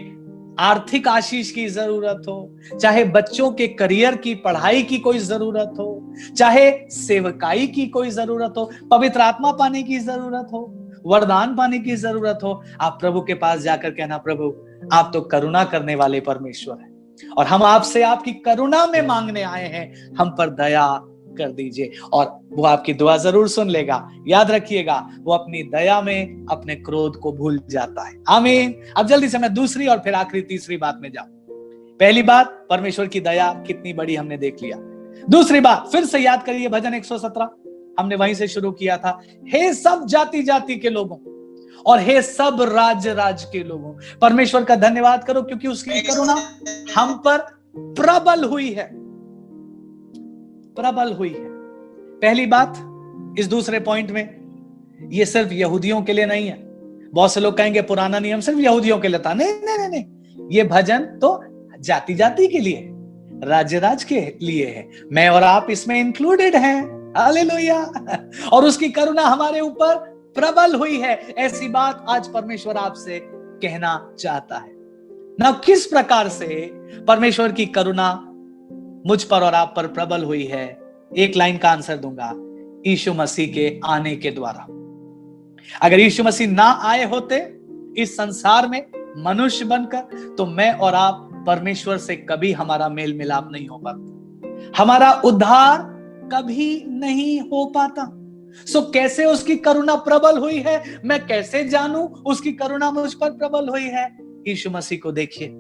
आर्थिक आशीष की जरूरत हो, चाहे बच्चों के करियर की पढ़ाई की कोई जरूरत हो, चाहे सेवकाई की कोई जरूरत हो, पवित्र आत्मा पाने की जरूरत हो, वरदान पाने की जरूरत हो, आप प्रभु के पास जाकर कहना, प्रभु आप तो करुणा करने वाले परमेश्वर हैं और हम आपसे आपकी करुणा में मांगने आए हैं, हम पर दया कर दीजिए। और वो आपकी दुआ जरूर सुन लेगा। याद रखिएगा, वो अपनी दया में अपने क्रोध को भूल जाता है। आमीन। अब जल्दी से मैं दूसरी और फिर आखिरी तीसरी बात में जाऊं। पहली बात, परमेश्वर की दया कितनी बड़ी हमने देख लिया। दूसरी बात, फिर से याद करिए भजन 117, हमने वहीं से शुरू किया था, हे सब जाति जाति के लोगों और हे सब राज्य राज्य के लोगों, परमेश्वर का धन्यवाद करो क्योंकि उसकी करुणा हम पर प्रबल हुई है, प्रबल हुई है। पहली बात, इस दूसरे पॉइंट में, ये सिर्फ यहूदियों के लिए नहीं है। बहुत से लोग कहेंगे पुराना नियम सिर्फ यहूदियों के लिए था। नहीं नहीं नहीं नहीं, ये भजन तो जाति जाति के लिए, राज्य राज्य के लिए है। मैं और आप इसमें इंक्लूडेड हैं। हालेलुया। और उसकी करुणा हमारे ऊपर प्रबल हुई है। ऐसी बात आज परमेश्वर आपसे कहना चाहता है ना। किस प्रकार से परमेश्वर की करुणा मुझ पर और आप पर प्रबल हुई है, एक लाइन का आंसर दूंगा, यीशु मसीह के आने के द्वारा। अगर यीशु मसीह ना आए होते इस संसार में मनुष्य बनकर, तो मैं और आप परमेश्वर से कभी हमारा मेल मिलाप नहीं हो पाता, हमारा उद्धार कभी नहीं हो पाता। सो कैसे उसकी करुणा प्रबल हुई है, मैं कैसे जानूं उसकी करुणा मुझ पर प्रबल हुई है? यीशु मसीह को देखिए,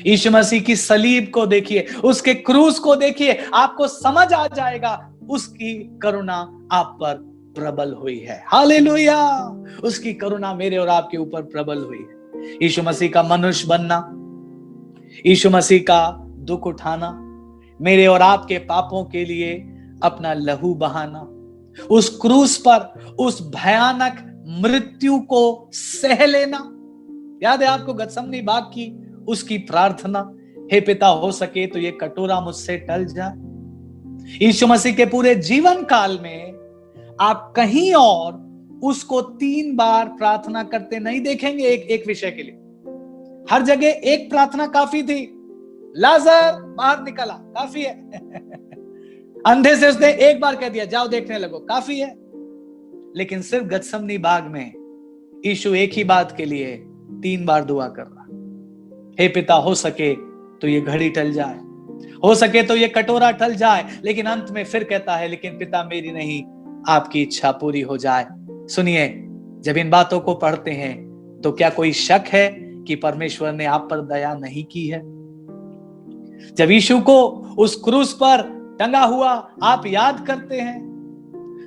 यीशु मसीह की सलीब को देखिए, उसके क्रूस को देखिए, आपको समझ आ जाएगा उसकी करुणा आप पर प्रबल हुई है। हालेलुया। उसकी करुणा मेरे और आपके ऊपर प्रबल हुई है। यीशु मसीह का मनुष्य बनना, यीशु मसीह का दुख उठाना, मेरे और आपके पापों के लिए अपना लहू बहाना, उस क्रूस पर उस भयानक मृत्यु को सह लेना। याद है आपको गतसमनी बाग की उसकी प्रार्थना, हे पिता हो सके तो ये कटोरा मुझसे टल जाए। यीशु मसीह के पूरे जीवन काल में आप कहीं और उसको 3 बार प्रार्थना करते नहीं देखेंगे एक विषय के लिए। हर जगह एक प्रार्थना काफी थी, लाजर बाहर निकला, काफी है। अंधे से उसने एक बार कह दिया जाओ देखने लगो, काफी है। लेकिन सिर्फ गतसमनी बाग में यीशु एक ही बात के लिए 3 बार दुआ कर रहा, हे पिता हो सके तो ये घड़ी टल जाए, हो सके तो ये कटोरा टल जाए। लेकिन अंत में फिर कहता है, लेकिन पिता मेरी नहीं आपकी इच्छा पूरी हो जाए। सुनिए, जब इन बातों को पढ़ते हैं तो क्या कोई शक है कि परमेश्वर ने आप पर दया नहीं की है? जब यीशु को उस क्रूस पर टंगा हुआ आप याद करते हैं,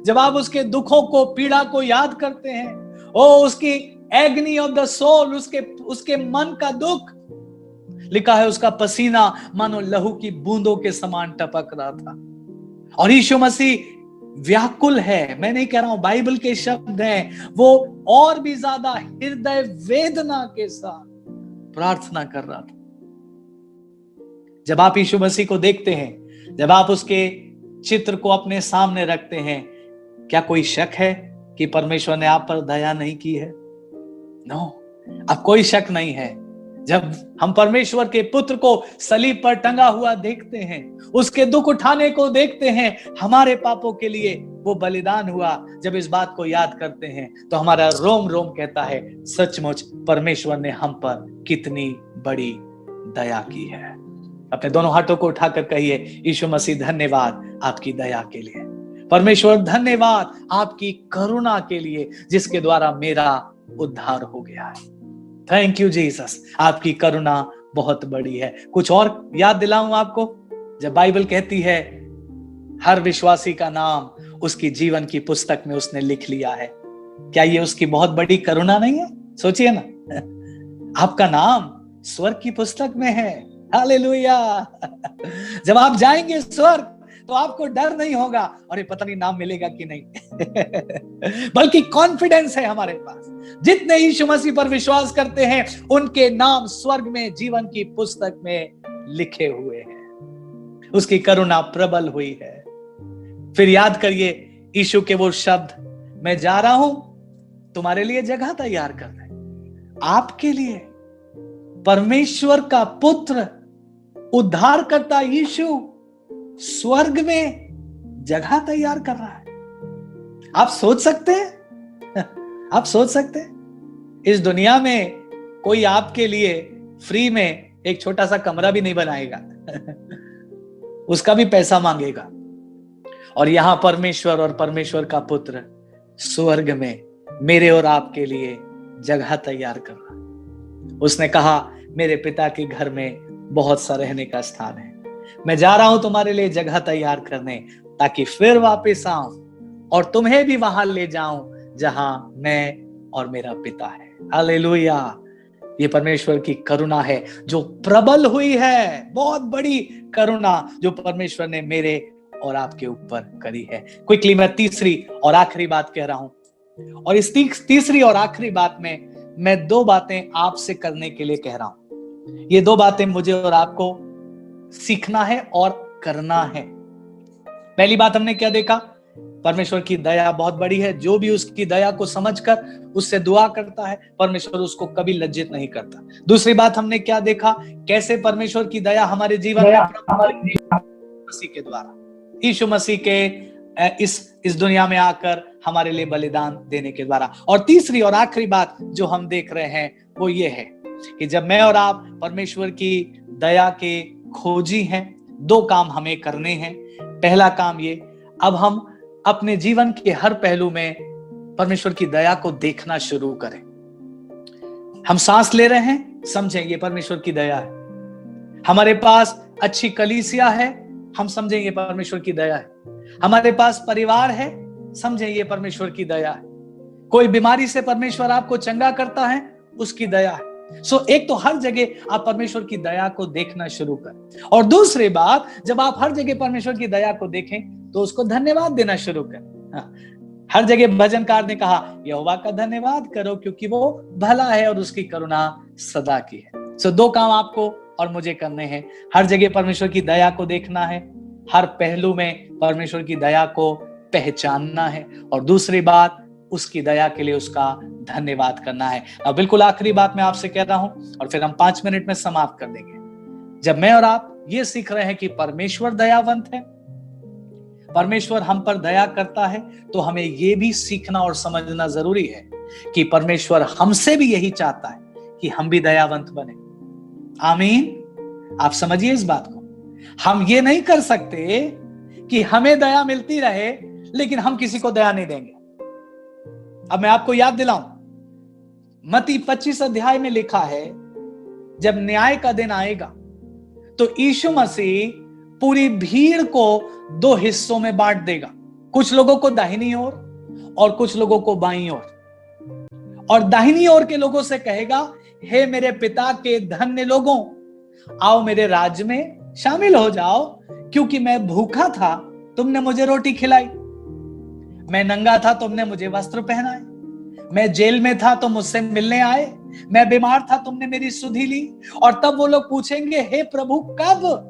जब आप उसके दुखों को, पीड़ा को याद करते हैं, ओ उसकी एग्नी ऑफ द सोल, उसके मन का दुख, लिखा है उसका पसीना मानो लहू की बूंदों के समान टपक रहा था। और यीशु मसीह व्याकुल है, मैं नहीं कह रहा हूं, बाइबल के शब्द हैं, वो और भी ज्यादा हृदय वेदना के साथ प्रार्थना कर रहा था। जब आप यीशु मसीह को देखते हैं, जब आप उसके चित्र को अपने सामने रखते हैं, क्या कोई शक है कि परमेश्वर ने आप पर दया नहीं की है? नो, अब कोई शक नहीं है। जब हम परमेश्वर के पुत्र को सलीब पर टंगा हुआ देखते हैं, उसके दुख उठाने को देखते हैं, हमारे पापों के लिए वो बलिदान हुआ, जब इस बात को याद करते हैं तो हमारा रोम रोम कहता है, सचमुच परमेश्वर ने हम पर कितनी बड़ी दया की है। अपने दोनों हाथों को उठाकर कहिए, यीशु मसीह धन्यवाद आपकी दया के लिए। परमेश्वर धन्यवाद आपकी करुणा के लिए, जिसके द्वारा मेरा उद्धार हो गया है। थैंक यू जीसस, आपकी करुणा बहुत बड़ी है। कुछ और याद दिलाऊं आपको, जब बाइबल कहती है हर विश्वासी का नाम उसकी जीवन की पुस्तक में उसने लिख लिया है, क्या ये उसकी बहुत बड़ी करुणा नहीं है? सोचिए ना, आपका नाम स्वर्ग की पुस्तक में है। हालेलुया। जब आप जाएंगे स्वर्ग तो आपको डर नहीं होगा, अरे पता नहीं नाम मिलेगा कि नहीं बल्कि कॉन्फिडेंस है हमारे पास। जितने यीशु मसीह पर विश्वास करते हैं उनके नाम स्वर्ग में जीवन की पुस्तक में लिखे हुए हैं। उसकी करुणा प्रबल हुई है। फिर याद करिए यीशु के वो शब्द, मैं जा रहा हूं तुम्हारे लिए जगह तैयार करने। आपके लिए परमेश्वर का पुत्र, उद्धारकर्ता यीशु स्वर्ग में जगह तैयार कर रहा है। आप सोच सकते हैं? आप सोच सकते हैं इस दुनिया में कोई आपके लिए फ्री में एक छोटा सा कमरा भी नहीं बनाएगा उसका भी पैसा मांगेगा। और यहां परमेश्वर और परमेश्वर का पुत्र स्वर्ग में मेरे और आपके लिए जगह तैयार कर रहा है। उसने कहा, मेरे पिता के घर में बहुत सा रहने का स्थान है, मैं जा रहा हूं तुम्हारे लिए जगह तैयार करने, ताकि फिर वापस आऊं और तुम्हें भी वहां ले जाऊं जहां मैं और मेरा पिता है। हालेलुया। ये परमेश्वर की करुणा है जो प्रबल हुई है, बहुत बड़ी करुणा जो परमेश्वर ने मेरे और आपके ऊपर करी है। क्विकली मैं तीसरी और आखिरी बात कह रहा हूं, और इस तीसरी और आखिरी बात में मैं दो बातें आपसे करने के लिए कह रहा हूं। ये दो बातें मुझे और आपको सीखना है और करना है। पहली बात हमने क्या देखा? परमेश्वर की दया बहुत बड़ी है। जो भी उसकी दया को समझकर उससे दुआ करता है, परमेश्वर उसको कभी लज्जित नहीं करता। दूसरी बात हमने क्या देखा? कैसे परमेश्वर की दया हमारे जीवन में मसीह के द्वारा, यीशु मसीह के इस दुनिया में आकर हमारे लिए बलिदान देने के द्वारा। और तीसरी और आखिरी बात जो हम देख रहे हैं वो ये है कि जब मैं और आप परमेश्वर की दया के खोजी हैं, दो काम हमें करने हैं। पहला काम ये, अब हम अपने जीवन के हर पहलू में परमेश्वर की दया को देखना शुरू करें। हम सांस ले रहे हैं, समझें ये परमेश्वर की दया है। हमारे पास अच्छी कलीसिया है, हम समझें ये परमेश्वर की दया है। हमारे पास परिवार है, समझें ये परमेश्वर की दया है। कोई बीमारी से परमेश्वर आपको चंगा करता है, उसकी दया है। एक तो हर जगह आप परमेश्वर की दया को देखना शुरू करें, और दूसरी बात, जब आप हर जगह परमेश्वर की दया को देखें तो उसको धन्यवाद देना शुरू करें। हर जगह भजनकार ने कहा, यहोवा का धन्यवाद करो क्योंकि वो भला है और उसकी करुणा सदा की है। दो काम आपको और मुझे करने हैं। हर जगह परमेश्वर की दया को देखना है, हर पहलू में परमेश्वर की दया को पहचानना है, और दूसरी बात, उसकी दया के लिए उसका धन्यवाद करना है। अब बिल्कुल आखिरी बात मैं आपसे कह रहा हूं और फिर हम 5 मिनट में समाप्त कर देंगे। जब मैं और आप ये सीख रहे हैं कि परमेश्वर दयावंत है, परमेश्वर हम पर दया करता है, तो हमें ये भी सीखना और समझना जरूरी है कि परमेश्वर हमसे भी यही चाहता है कि हम भी दयावंत बने। आमीन। आप समझिए इस बात को। हम ये नहीं कर सकते कि हमें दया मिलती रहे लेकिन हम किसी को दया नहीं देंगे। अब मैं आपको याद दिलाऊं, मत्ती 25 अध्याय में लिखा है, जब न्याय का दिन आएगा तो यीशु मसीह पूरी भीड़ को दो हिस्सों में बांट देगा, कुछ लोगों को दाहिनी ओर और कुछ लोगों को बाईं ओर। और दाहिनी ओर के लोगों से कहेगा, हे मेरे पिता के धन्य लोगों, आओ मेरे राज्य में शामिल हो जाओ, क्योंकि मैं भूखा था तुमने मुझे रोटी खिलाई, मैं नंगा था तुमने मुझे वस्त्र पहनाए, मैं जेल में था तुम मुझसे मिलने आए, मैं बीमार था तुमने मेरी सुधि ली। और तब वो लोग पूछेंगे, हे प्रभु कब,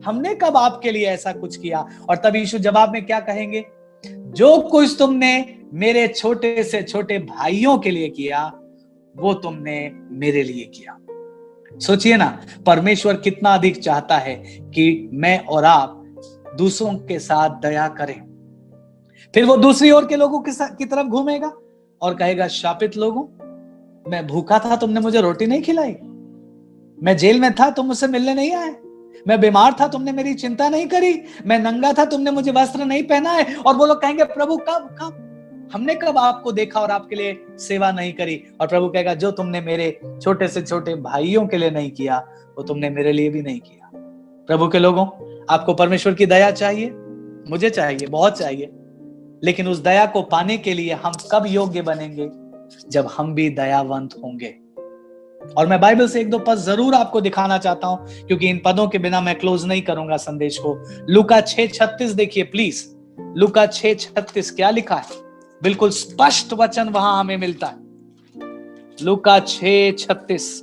हमने कब आपके लिए ऐसा कुछ किया? और तब यीशु जवाब में क्या कहेंगे, जो कुछ तुमने मेरे छोटे से छोटे भाइयों के लिए किया वो तुमने मेरे लिए किया। सोचिए ना, परमेश्वर कितना अधिक चाहता है कि मैं और आप दूसरों के साथ दया करें। फिर वो दूसरी ओर के लोगों की तरफ घूमेगा और कहेगा, शापित लोगों, मैं भूखा था तुमने मुझे रोटी नहीं खिलाई, मैं जेल में था तुम मुझसे मिलने नहीं आए, मैं बीमार था तुमने मेरी चिंता नहीं करी, मैं नंगा था तुमने मुझे वस्त्र नहीं पहनाए। और वो लोग कहेंगे, प्रभु कब कब, हमने कब आपको देखा और आपके लिए सेवा नहीं करी? और प्रभु कहेगा, जो तुमने मेरे छोटे से छोटे भाइयों के लिए नहीं किया वो तुमने मेरे लिए भी नहीं किया। प्रभु के लोगों, आपको परमेश्वर की दया चाहिए, मुझे चाहिए, बहुत चाहिए। लेकिन उस दया को पाने के लिए हम कब योग्य बनेंगे? जब हम भी दयावंत होंगे। और मैं बाइबल से एक दो पद जरूर आपको दिखाना चाहता हूं, क्योंकि इन पदों के बिना मैं क्लोज नहीं करूंगा संदेश को। लूका 6:36 देखिए प्लीज। लूका 6:36 क्या लिखा है? बिल्कुल स्पष्ट वचन वहां हमें मिलता है। लूका 6:36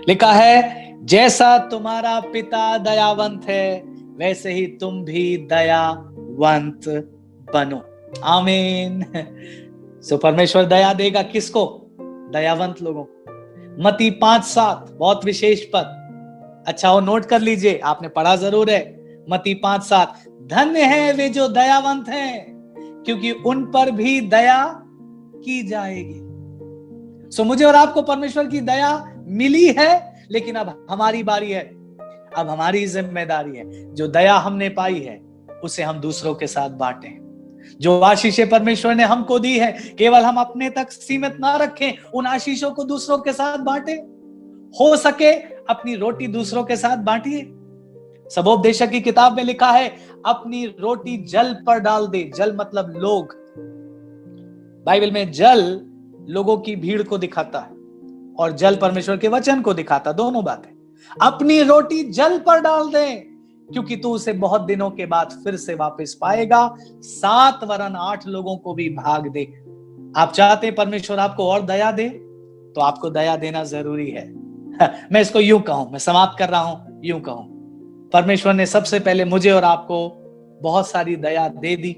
लिखा है, जैसा तुम्हारा पिता दयावंत है वैसे ही तुम भी दयावंत बनो। आमीन। सो परमेश्वर दया देगा किसको? दयावंत लोगों को। मत्ती 5:7 बहुत विशेष पद, अच्छा वो नोट कर लीजिए, आपने पढ़ा जरूर है। मत्ती 5:7, धन्य है वे जो दयावंत हैं, क्योंकि उन पर भी दया की जाएगी। सो मुझे और आपको परमेश्वर की दया मिली है, लेकिन अब हमारी बारी है, अब हमारी जिम्मेदारी है, जो दया हमने पाई है उसे हम दूसरों के साथ बांटें। जो आशीषें परमेश्वर ने हमको दी है, केवल हम अपने तक सीमित ना रखें, उन आशीषों को दूसरों के साथ बांटें। हो सके अपनी रोटी दूसरों के साथ बांटिए। सबोपदेशक की किताब में लिखा है, अपनी रोटी जल पर डाल दे। जल मतलब लोग। बाइबल में जल लोगों की भीड़ को दिखाता है और जल परमेश्वर के वचन को दिखाता, दोनों बातें। अपनी रोटी जल पर डाल दे, क्योंकि तू उसे बहुत दिनों के बाद फिर से वापस पाएगा। 7 वरन 8 लोगों को भी भाग दे। आप चाहते हैं परमेश्वर आपको और दया दे, तो आपको दया देना जरूरी है। मैं इसको यूं कहूं, मैं समाप्त कर रहा हूं, यूं कहूं, परमेश्वर ने सबसे पहले मुझे और आपको बहुत सारी दया दे दी।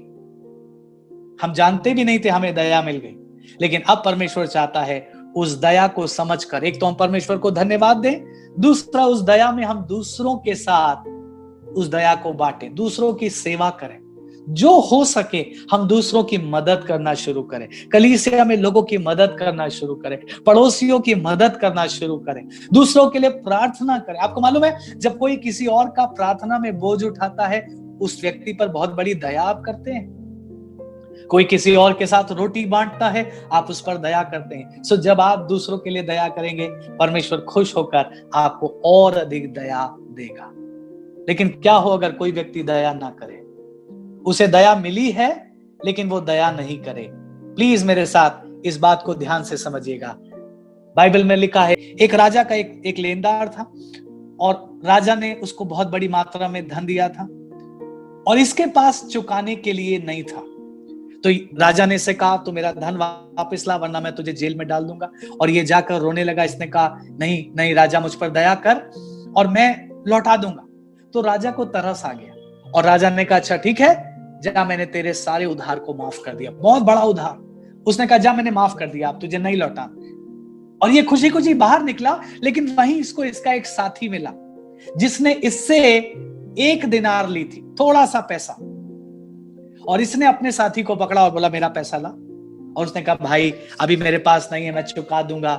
हम जानते भी नहीं थे हमें दया मिल गई, लेकिन अब परमेश्वर चाहता है उस दया को समझकर, एक तो हम परमेश्वर को धन्यवाद दें, दूसरा उस दया में हम दूसरों के साथ उस दया को बांटें, दूसरों की सेवा करें। जो हो सके हम दूसरों की मदद करना शुरू करें। कलीसिया में लोगों की मदद करना शुरू करें, पड़ोसियों की मदद करना शुरू करें, दूसरों के लिए प्रार्थना करें। आपको मालूम है, जब कोई किसी और का प्रार्थना में बोझ उठाता है, उस व्यक्ति पर बहुत बड़ी दया आप करते हैं। कोई किसी और के साथ रोटी बांटता है, आप उस पर दया करते हैं। सो जब आप दूसरों के लिए दया करेंगे, परमेश्वर खुश होकर आपको और अधिक दया देगा। लेकिन क्या हो अगर कोई व्यक्ति दया ना करे? उसे दया मिली है लेकिन वो दया नहीं करे। प्लीज मेरे साथ इस बात को ध्यान से समझिएगा। बाइबल में लिखा है, एक राजा का एक लेनदार था और राजा ने उसको बहुत बड़ी मात्रा में धन दिया था और इसके पास चुकाने के लिए नहीं था। तो राजा ने इसे कहा, तो मेरा धन वापस ला वरना मैं तुझे जेल में डाल दूंगा। और ये जाकर रोने लगा। इसने कहा, नहीं नहीं राजा, मुझ पर दया कर और मैं लौटा दूंगा। तो राजा को तरस आ गया और राजा ने कहा, अच्छा ठीक है, जा मैंने तेरे सारे उधार को माफ कर दिया, बहुत बड़ा उधार। उसने कहा, जा मैंने माफ कर दिया, अब तुझे नहीं लौटा। और ये खुशी खुशी बाहर निकला, लेकिन वहीं इसको इसका एक साथी मिला जिसने इससे 1 दिनार ली थी, थोड़ा सा पैसा। और इसने अपने साथी को पकड़ा और बोला, मेरा पैसा ला। और उसने कहा, भाई अभी मेरे पास नहीं है, मैं चुका दूंगा।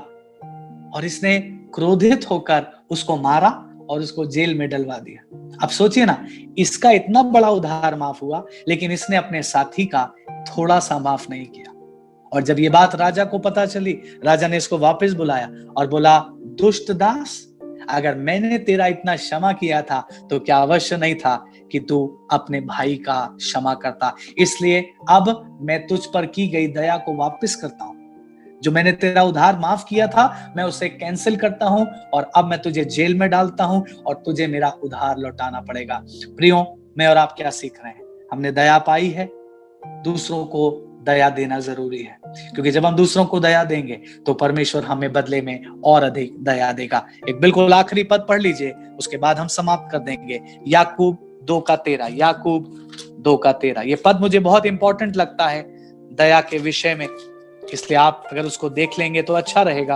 और इसने क्रोधित होकर उसको मारा और उसको जेल में डलवा दिया। अब सोचिए ना, इसका इतना बड़ा उधार माफ हुआ, लेकिन इसने अपने साथी का थोड़ा सा माफ नहीं किया। और जब ये बात राजा को पता चली, राजा ने इसको वापस बुलाया और बोला, दुष्ट दास, अगर मैंने तेरा इतना क्षमा किया था तो क्या अवश्य नहीं था कि तू अपने भाई का क्षमा करता। इसलिए अब मैं तुझ पर की गई दया को वापस करता हूं। जो मैंने तेरा उधार माफ किया था मैं उसे कैंसिल करता हूं और अब मैं तुझे जेल में डालता हूं और तुझे मेरा उधार लौटाना पड़ेगा। प्रियो, मैं और आप क्या सीख रहे हैं? हमने दया पाई है, दूसरों को दया देना जरूरी है, क्योंकि जब हम दूसरों को दया देंगे तो परमेश्वर हमें बदले में और अधिक दया देगा। एक बिल्कुल आखिरी पद पढ़ लीजिए, उसके बाद हम समाप्त कर देंगे। याकूब 2:13, याकूब 2:13। ये पद मुझे बहुत इंपॉर्टेंट लगता है दया के विषय में, इसलिए आप अगर उसको देख लेंगे तो अच्छा रहेगा।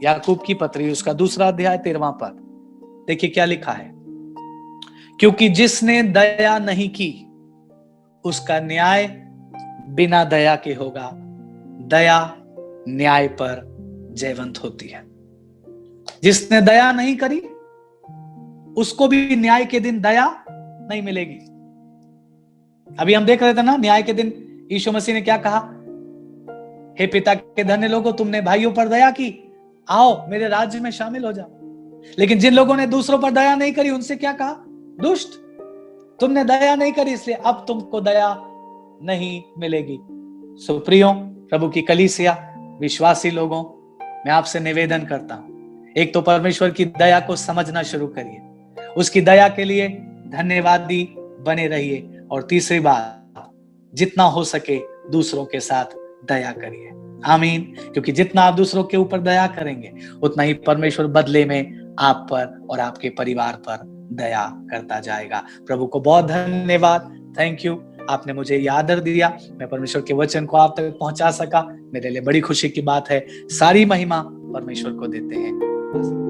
याकूब की पत्री, उसका 2 अध्याय 13वां पद, देखिए क्या लिखा है। क्योंकि जिसने दया नहीं की उसका न्याय बिना दया के होगा। दया न्याय पर जयवंत होती है। जिसने दया नहीं करी उसको भी न्याय के दिन दया नहीं मिलेगी। अभी हम देख रहे थे ना, न्याय के दिन यीशु मसीह ने क्या कहा? हे पिता के धन्य लोगों, तुमने भाइयों पर दया की, आओ मेरे राज्य में शामिल हो जाओ। लेकिन जिन लोगों ने दूसरों पर दया नहीं करी उनसे क्या कहा? दुष्ट, तुमने दया नहीं करी इसलिए अब तुमको दया नहीं मिलेगी। सो प्रियो, प्रभु की कलीसिया, विश्वासी लोगों, मैं आपसे निवेदन करता हूं, एक तो परमेश्वर की दया को समझना शुरू करिए, उसकी दया के लिए धन्यवादी बने रहिए, और तीसरी बात, जितना हो सके दूसरों के साथ दया करिए। आमीन। क्योंकि जितना आप दूसरों के ऊपर दया करेंगे उतना ही परमेश्वर बदले में आप पर और आपके परिवार पर दया करता जाएगा। प्रभु को बहुत धन्यवाद, थैंक यू, आपने मुझे ये आदर दिया, मैं परमेश्वर के वचन को आप तक पहुंचा सका, मेरे लिए बड़ी खुशी की बात है। सारी महिमा परमेश्वर को देते हैं।